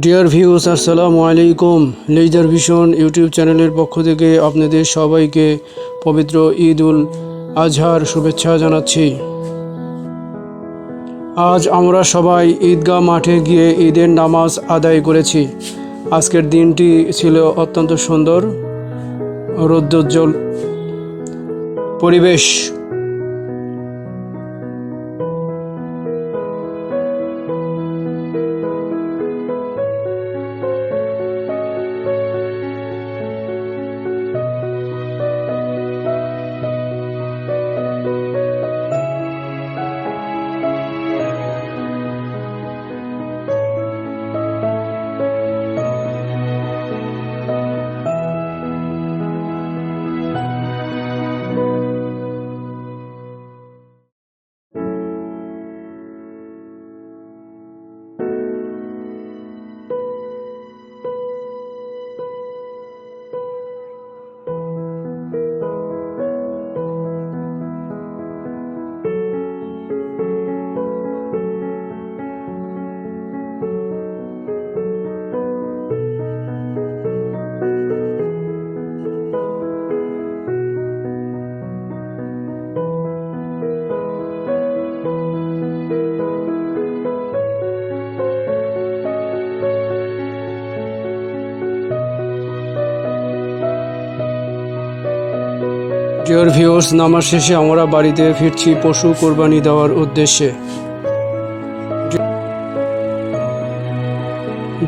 Deer views, আসসালামু আলাইকুম। Laser vision YouTube চ্যানেলের পক্ষ থেকে আপনাদের সবাইকে পবিত্র ঈদ উল আজহার শুভেচ্ছা জানাচ্ছি। আজ আমরা সবাই ঈদগাহ মাঠে গিয়ে ঈদের নামাজ আদায় করেছি। আজকের দিনটি ছিল অত্যন্ত সুন্দর, রৌদ্রোজ্জ্বল পরিবেশ। ডিয়ার ভিউয়ার্স, নামাজ শেষে আমরা বাড়িতে ফিরছি পশু কোরবানি দেওয়ার উদ্দেশ্যে।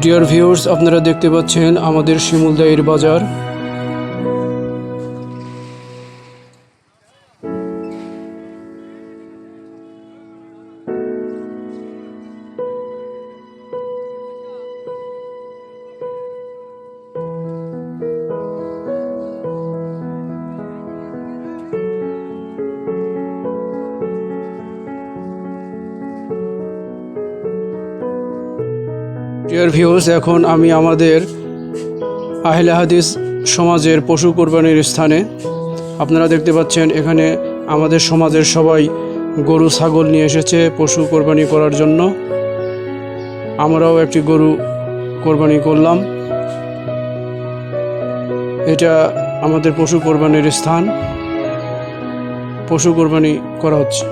ডিয়ার ভিউয়ার্স, আপনারা দেখতে পাচ্ছেন আমাদের শিমুলদাইর বাজার। ডিয়ার ভিউয়ার্স, এখন আমি আমাদের আহলে হাদিস সমাজের পশু কোরবানির স্থানে। আপনারা দেখতে পাচ্ছেন এখানে আমাদের সমাজের সবাই গরু ছাগল নিয়ে এসেছে পশু কোরবানি করার জন্য। আমরাও একটি গরু কোরবানি করলাম। এটা আমাদের পশু কোরবানির স্থান, পশু কোরবানি করা হচ্ছে।